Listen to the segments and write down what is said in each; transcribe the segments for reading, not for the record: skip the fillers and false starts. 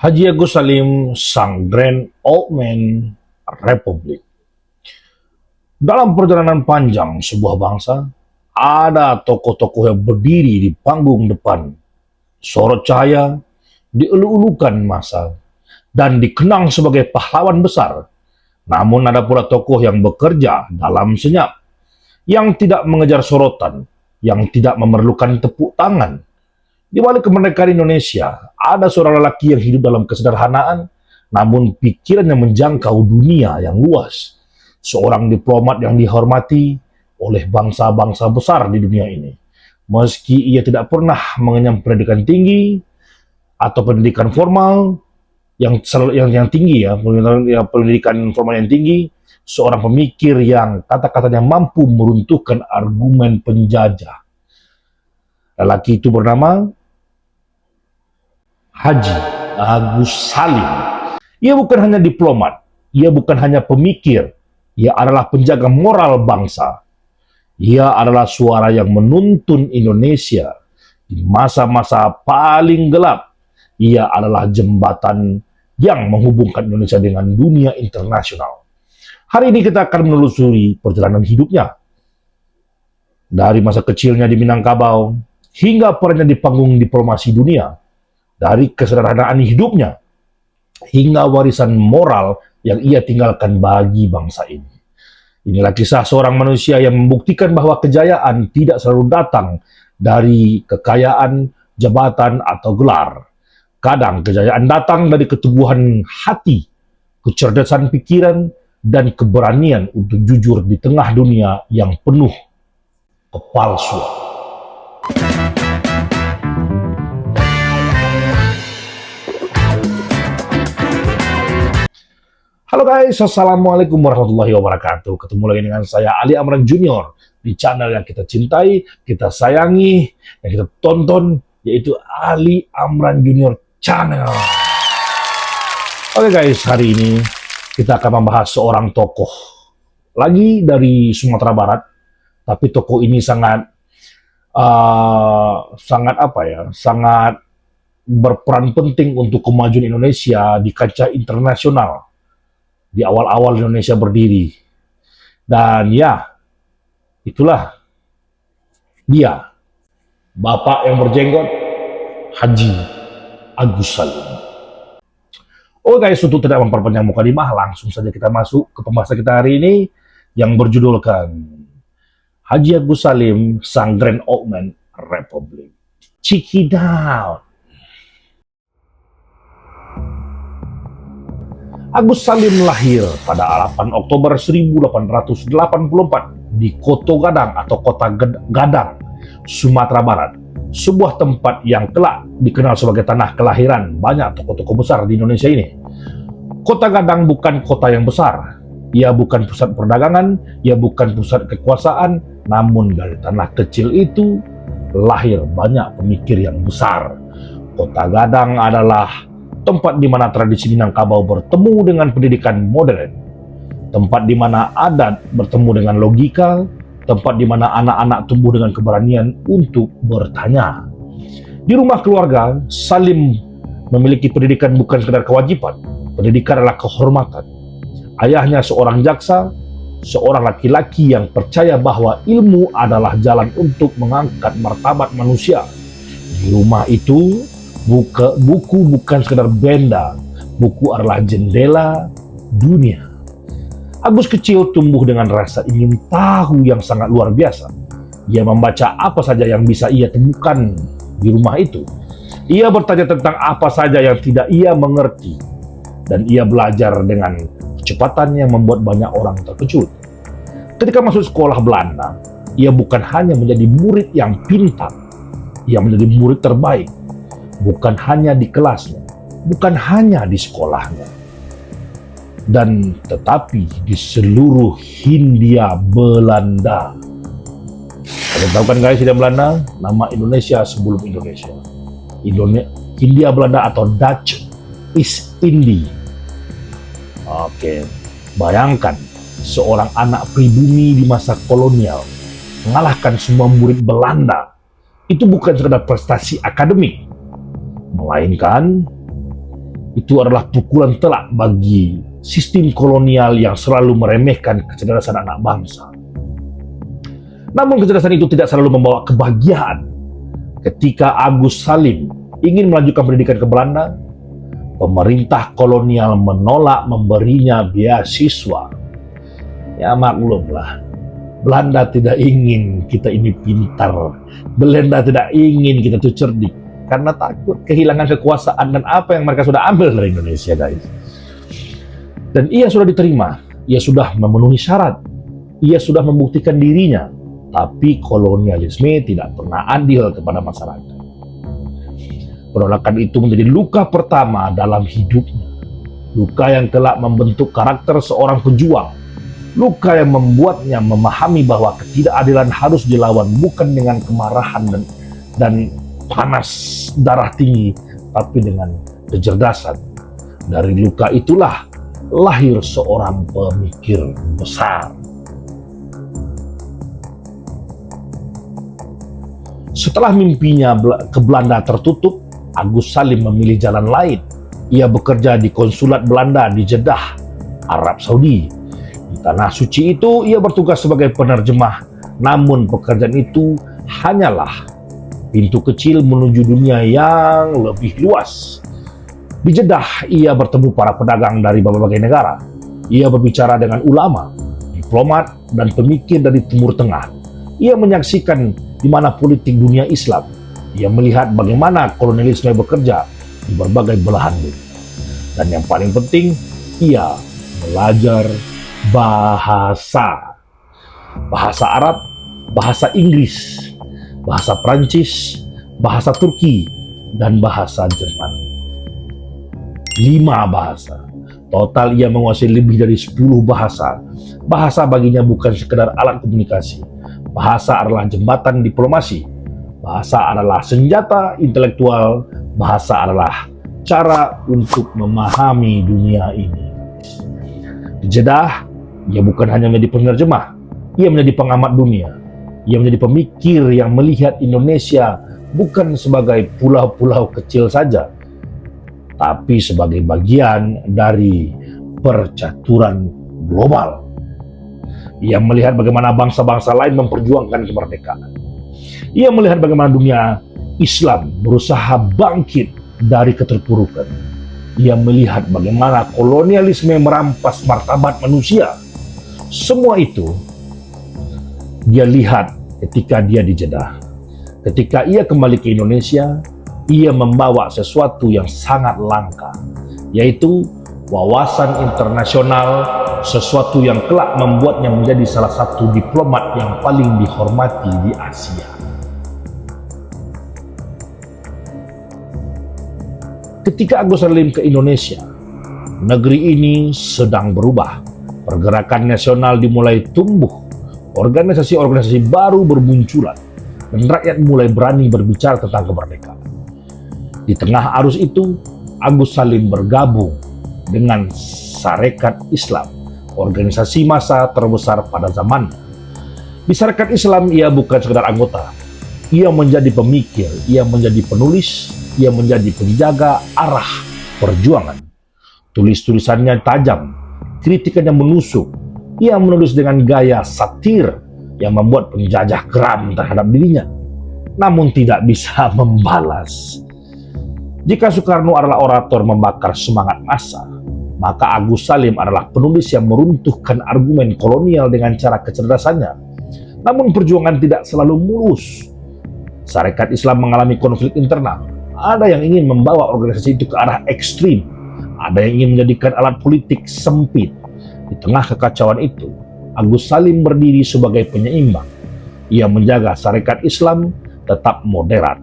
Haji Agus Salim, sang Grand Old Man Republik. Dalam perjalanan panjang sebuah bangsa, ada tokoh-tokoh yang berdiri di panggung depan, sorot cahaya, dielu-elukan massa, dan dikenang sebagai pahlawan besar. Namun ada pula tokoh yang bekerja dalam senyap, yang tidak mengejar sorotan, yang tidak memerlukan tepuk tangan. Di balik kemerdekaan Indonesia, ada seorang lelaki yang hidup dalam kesederhanaan, namun pikirannya menjangkau dunia yang luas. Seorang diplomat yang dihormati oleh bangsa-bangsa besar di dunia ini. Meski ia tidak pernah mengenyam pendidikan tinggi atau pendidikan formal yang tinggi pendidikan formal yang tinggi, seorang pemikir yang kata-katanya mampu meruntuhkan argumen penjajah. Lelaki itu bernama Haji Agus Salim. Ia bukan hanya diplomat, ia bukan hanya pemikir, ia adalah penjaga moral bangsa. Ia adalah suara yang menuntun Indonesia di masa-masa paling gelap. Ia adalah jembatan yang menghubungkan Indonesia dengan dunia internasional. Hari ini kita akan menelusuri perjalanan hidupnya. Dari masa kecilnya di Minangkabau, hingga perannya di panggung diplomasi dunia. Dari kesederhanaan hidupnya, hingga warisan moral yang ia tinggalkan bagi bangsa ini. Inilah kisah seorang manusia yang membuktikan bahwa kejayaan tidak selalu datang dari kekayaan, jabatan, atau gelar. Kadang kejayaan datang dari keteguhan hati, kecerdasan pikiran, dan keberanian untuk jujur di tengah dunia yang penuh kepalsuan. Halo guys, assalamualaikum warahmatullahi wabarakatuh. Ketemu lagi dengan saya Ali Amran Junior di channel yang kita cintai, kita sayangi, yang kita tonton, yaitu Ali Amran Junior Channel. Oke guys, hari ini kita akan membahas seorang tokoh lagi dari Sumatera Barat, tapi tokoh ini sangat berperan penting untuk kemajuan Indonesia di kancah internasional. Di awal-awal Indonesia berdiri. Dan ya, itulah dia, Bapak yang berjenggot, Haji Agus Salim. Oh guys, untuk tidak memperpanjang mukadimah, langsung saja kita masuk ke pembahasan kita hari ini yang berjudulkan Haji Agus Salim, sang Grand Old Man Republik. Check it out. Agus Salim lahir pada 8 Oktober 1884 di Koto Gadang atau Kota Gadang, Sumatera Barat. Sebuah tempat yang kelak dikenal sebagai tanah kelahiran banyak tokoh-tokoh besar di Indonesia ini. Kota Gadang bukan kota yang besar. Ia bukan pusat perdagangan, ia bukan pusat kekuasaan, namun dari tanah kecil itu lahir banyak pemikir yang besar. Kota Gadang adalah tempat di mana tradisi Minangkabau bertemu dengan pendidikan modern, tempat di mana adat bertemu dengan logika, tempat di mana anak-anak tumbuh dengan keberanian untuk bertanya. Di rumah keluarga, Salim memiliki pendidikan bukan sekedar kewajiban, pendidikan adalah kehormatan. Ayahnya seorang jaksa, seorang laki-laki yang percaya bahwa ilmu adalah jalan untuk mengangkat martabat manusia. Di rumah itu, buku bukan sekedar benda, buku adalah jendela dunia. Agus kecil tumbuh dengan rasa ingin tahu yang sangat luar biasa. Ia membaca apa saja yang bisa ia temukan di rumah itu. Ia bertanya tentang apa saja yang tidak ia mengerti. Dan ia belajar dengan kecepatan yang membuat banyak orang terkejut. Ketika masuk sekolah Belanda, ia bukan hanya menjadi murid yang pintar, ia menjadi murid terbaik. Bukan hanya di kelasnya, bukan hanya di sekolahnya, dan tetapi di seluruh Hindia Belanda. Kalian tahu kan guys, Hindia Belanda, nama Indonesia sebelum Indonesia. Hindia Belanda atau Dutch East India. Oke, bayangkan seorang anak pribumi di masa kolonial mengalahkan semua murid Belanda. Itu bukan sekedar prestasi akademik, melainkan itu adalah pukulan telak bagi sistem kolonial yang selalu meremehkan kecerdasan anak bangsa. Namun kecerdasan itu tidak selalu membawa kebahagiaan. Ketika Agus Salim ingin melanjutkan pendidikan ke Belanda, pemerintah kolonial menolak memberinya beasiswa. Ya maklumlah, Belanda tidak ingin kita ini pintar. Belanda tidak ingin kita itu cerdik. Karena takut kehilangan kekuasaan dan apa yang mereka sudah ambil dari Indonesia, guys. Dan ia sudah diterima, ia sudah memenuhi syarat, ia sudah membuktikan dirinya, tapi kolonialisme tidak pernah adil kepada masyarakat. Penolakan itu menjadi luka pertama dalam hidupnya, luka yang kelak membentuk karakter seorang pejuang, luka yang membuatnya memahami bahwa ketidakadilan harus dilawan bukan dengan kemarahan dan panas darah tinggi, tapi dengan kecerdasan. Dari luka itulah lahir seorang pemikir besar. Setelah mimpinya ke Belanda tertutup, Agus Salim memilih jalan lain. Ia bekerja di konsulat Belanda di Jeddah, Arab Saudi. Di tanah suci itu ia bertugas sebagai penerjemah, namun pekerjaan itu hanyalah pintu kecil menuju dunia yang lebih luas. Di Jeddah, ia bertemu para pedagang dari berbagai negara. Ia berbicara dengan ulama, diplomat, dan pemikir dari Timur Tengah. Ia menyaksikan di mana politik dunia Islam. Ia melihat bagaimana kolonialisme bekerja di berbagai belahan dunia. Dan yang paling penting, ia belajar bahasa. Bahasa Arab, bahasa Inggris, bahasa Prancis, bahasa Turki, dan bahasa Jerman. 5 bahasa. Total ia menguasai lebih dari 10 bahasa. Bahasa baginya bukan sekedar alat komunikasi. Bahasa adalah jembatan diplomasi. Bahasa adalah senjata intelektual. Bahasa adalah cara untuk memahami dunia ini. Di Jeddah, ia bukan hanya menjadi penerjemah, ia menjadi pengamat dunia. Ia menjadi pemikir yang melihat Indonesia bukan sebagai pulau-pulau kecil saja, tapi sebagai bagian dari percaturan global. Ia melihat bagaimana bangsa-bangsa lain memperjuangkan kemerdekaan. Ia melihat bagaimana dunia Islam berusaha bangkit dari keterpurukan. Ia melihat bagaimana kolonialisme merampas martabat manusia. Semua itu dia lihat ketika dia di Jeddah. Ketika ia kembali ke Indonesia, ia membawa sesuatu yang sangat langka, yaitu wawasan internasional, sesuatu yang kelak membuatnya menjadi salah satu diplomat yang paling dihormati di Asia. Ketika Agus Salim ke Indonesia, negeri ini sedang berubah. Pergerakan nasional dimulai tumbuh. Organisasi-organisasi baru bermunculan. Dan rakyat mulai berani berbicara tentang kemerdekaan. Di tengah arus itu, Agus Salim bergabung dengan Sarekat Islam, organisasi massa terbesar pada zamannya. Di Sarekat Islam, ia bukan sekedar anggota. Ia menjadi pemikir, ia menjadi penulis, ia menjadi penjaga arah perjuangan. Tulis-tulisannya tajam, kritikannya menusuk. Ia menulis dengan gaya satir yang membuat penjajah geram terhadap dirinya, namun tidak bisa membalas. Jika Soekarno adalah orator membakar semangat massa, maka Agus Salim adalah penulis yang meruntuhkan argumen kolonial dengan cara kecerdasannya. Namun perjuangan tidak selalu mulus. Sarekat Islam mengalami konflik internal. Ada yang ingin membawa organisasi itu ke arah ekstrim. Ada yang ingin menjadikan alat politik sempit. Di tengah kekacauan itu, Agus Salim berdiri sebagai penyeimbang. Ia menjaga Sarekat Islam tetap moderat,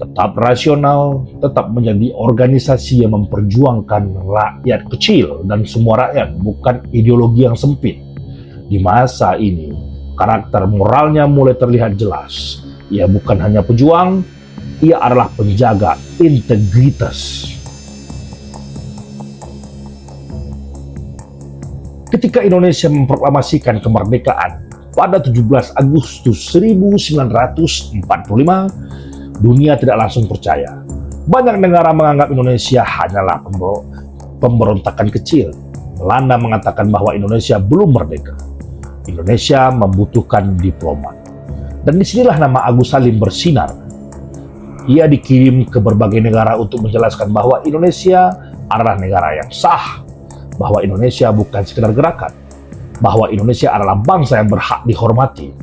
tetap rasional, tetap menjadi organisasi yang memperjuangkan rakyat kecil dan semua rakyat, bukan ideologi yang sempit. Di masa ini, karakter moralnya mulai terlihat jelas. Ia bukan hanya pejuang, ia adalah penjaga integritas. Ketika Indonesia memproklamasikan kemerdekaan pada 17 Agustus 1945, dunia tidak langsung percaya. Banyak negara menganggap Indonesia hanyalah pemberontakan kecil. Belanda mengatakan bahwa Indonesia belum merdeka. Indonesia membutuhkan diplomat. Dan disinilah nama Agus Salim bersinar. Ia dikirim ke berbagai negara untuk menjelaskan bahwa Indonesia adalah negara yang sah, bahwa Indonesia bukan sekedar gerakan, bahwa Indonesia adalah bangsa yang berhak dihormati.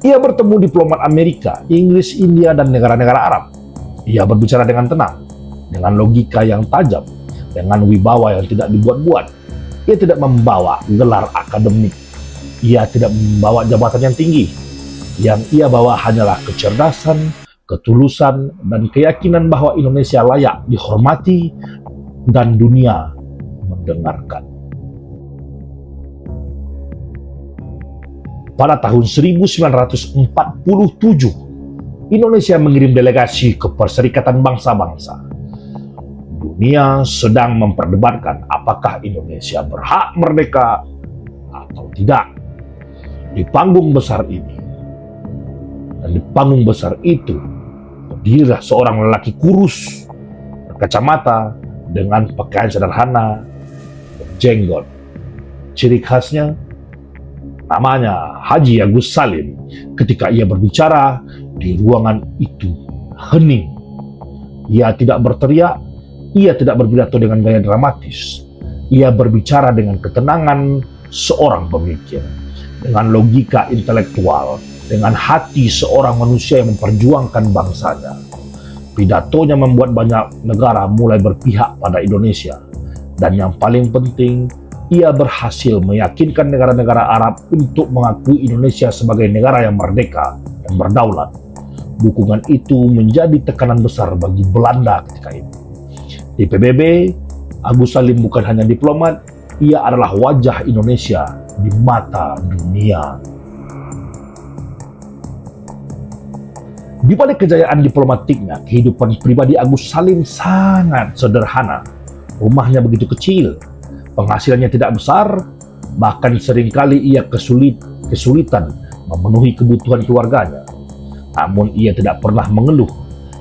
Ia bertemu diplomat Amerika, Inggris, India, dan negara-negara Arab. Ia berbicara dengan tenang, dengan logika yang tajam, dengan wibawa yang tidak dibuat-buat. Ia tidak membawa gelar akademik, ia tidak membawa jabatan yang tinggi. Yang ia bawa hanyalah kecerdasan, ketulusan, dan keyakinan bahwa Indonesia layak dihormati dan dunia mendengarkan. Pada tahun 1947, Indonesia mengirim delegasi ke Perserikatan Bangsa-Bangsa. Dunia sedang memperdebatkan apakah Indonesia berhak merdeka atau tidak. Di panggung besar ini, dan di panggung besar itu, berdirilah seorang lelaki kurus, berkacamata, dengan pakaian sederhana, berjenggot. Ciri khasnya, namanya Haji Agus Salim. Ketika ia berbicara, di ruangan itu hening. Ia tidak berteriak, ia tidak berpidato dengan gaya dramatis. Ia berbicara dengan ketenangan seorang pemikir, dengan logika intelektual, dengan hati seorang manusia yang memperjuangkan bangsanya. Pidatonya membuat banyak negara mulai berpihak pada Indonesia. Dan yang paling penting, ia berhasil meyakinkan negara-negara Arab untuk mengakui Indonesia sebagai negara yang merdeka dan berdaulat. Dukungan itu menjadi tekanan besar bagi Belanda ketika itu. Di PBB, Agus Salim bukan hanya diplomat, ia adalah wajah Indonesia di mata dunia. Di balik kejayaan diplomatiknya, kehidupan pribadi Agus Salim sangat sederhana. Rumahnya begitu kecil, penghasilannya tidak besar, bahkan seringkali ia kesulitan memenuhi kebutuhan keluarganya. Namun ia tidak pernah mengeluh.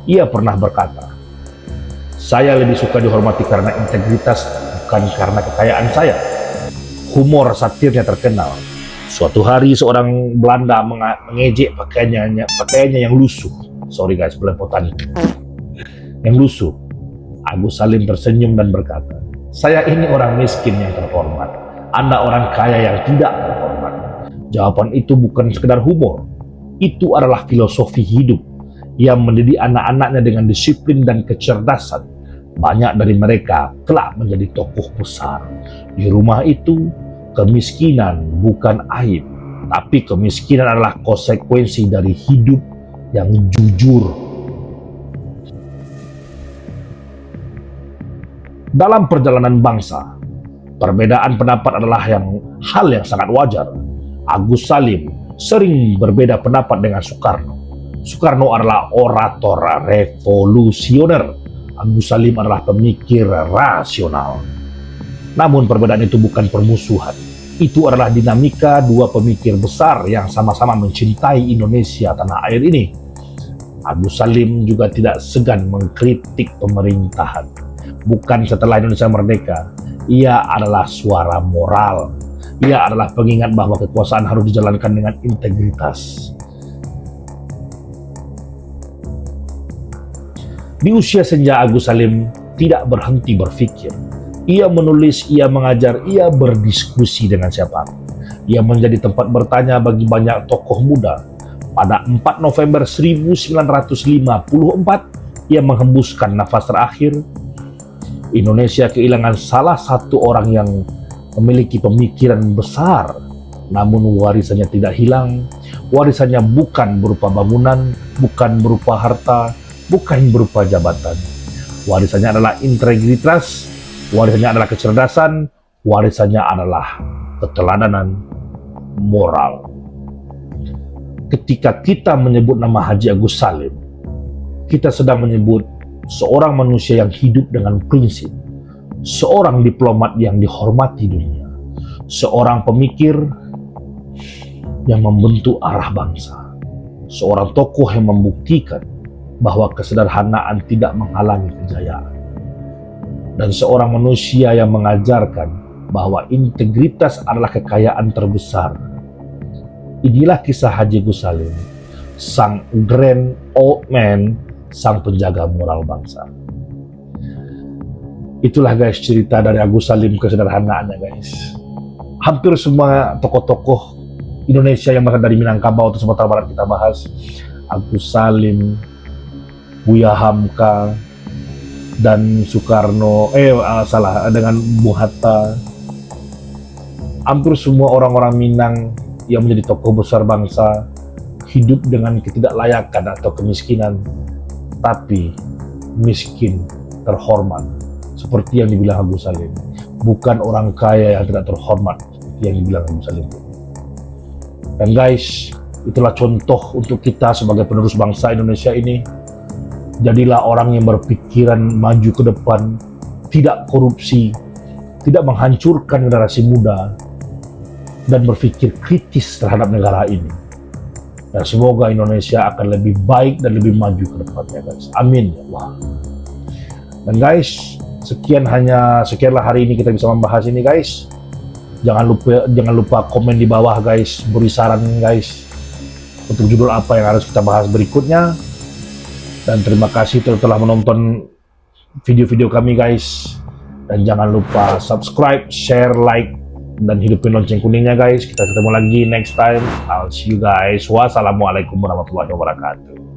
Ia pernah berkata, "Saya lebih suka dihormati karena integritas, bukan karena kekayaan saya." Humor satirnya terkenal. Suatu hari seorang Belanda mengejek pakaiannya yang lusuh. Sorry guys, belepotan. Yang lusuh. Agus Salim tersenyum dan berkata, "Saya ini orang miskin yang terhormat. Anda orang kaya yang tidak terhormat." Jawaban itu bukan sekedar humor. Itu adalah filosofi hidup yang mendidik anak-anaknya dengan disiplin dan kecerdasan. Banyak dari mereka kelak menjadi tokoh besar. Di rumah itu, kemiskinan bukan aib, tapi kemiskinan adalah konsekuensi dari hidup yang jujur. Dalam perjalanan bangsa, perbedaan pendapat adalah hal yang sangat wajar. Agus Salim sering berbeda pendapat dengan Soekarno. Soekarno adalah orator revolusioner. Agus Salim adalah pemikir rasional. Namun perbedaan itu bukan permusuhan. Itu adalah dinamika dua pemikir besar yang sama-sama mencintai Indonesia, tanah air ini. Agus Salim juga tidak segan mengkritik pemerintahan. Bukan setelah Indonesia merdeka, ia adalah suara moral. Ia adalah pengingat bahwa kekuasaan harus dijalankan dengan integritas. Di usia senja, Agus Salim tidak berhenti berpikir. Ia menulis, ia mengajar, ia berdiskusi dengan siapapun. Ia menjadi tempat bertanya bagi banyak tokoh muda. Pada 4 November 1954, ia menghembuskan nafas terakhir. Indonesia kehilangan salah satu orang yang memiliki pemikiran besar, namun warisannya tidak hilang. Warisannya bukan berupa bangunan, bukan berupa harta, bukan berupa jabatan. Warisannya adalah integritas, warisannya adalah kecerdasan, warisannya adalah keteladanan moral. Ketika kita menyebut nama Haji Agus Salim, kita sedang menyebut seorang manusia yang hidup dengan prinsip, seorang diplomat yang dihormati dunia, seorang pemikir yang membentuk arah bangsa, seorang tokoh yang membuktikan bahwa kesederhanaan tidak menghalangi kejayaan. Dan seorang manusia yang mengajarkan bahwa integritas adalah kekayaan terbesar. Inilah kisah Haji Agus Salim, sang grand old man, sang penjaga moral bangsa. Itulah guys cerita dari Agus Salim, kesederhanaannya guys. Hampir semua tokoh-tokoh Indonesia yang berasal dari Minangkabau atau Sumatera Barat kita bahas. Agus Salim, Buya Hamka, dan Soekarno, dengan Bung Hatta. Hampir semua orang-orang Minang yang menjadi tokoh besar bangsa hidup dengan ketidaklayakan atau kemiskinan, tapi miskin terhormat, seperti yang dibilang Agus Salim. Bukan orang kaya yang tidak terhormat, seperti yang dibilang Agus Salim. Dan guys, itulah contoh untuk kita sebagai penerus bangsa Indonesia ini. Jadilah orang yang berpikiran maju ke depan, tidak korupsi, tidak menghancurkan generasi muda, dan berpikir kritis terhadap negara ini. Dan semoga Indonesia akan lebih baik dan lebih maju ke depannya guys. Amin ya Allah. Dan guys, sekianlah hari ini kita bisa membahas ini guys. Jangan lupa komen di bawah guys, beri saran guys untuk judul apa yang harus kita bahas berikutnya. Dan terima kasih telah menonton video-video kami guys. Dan jangan lupa subscribe, share, like, dan hidupin lonceng kuningnya guys. Kita ketemu lagi next time. I'll see you guys. Wassalamualaikum warahmatullahi wabarakatuh.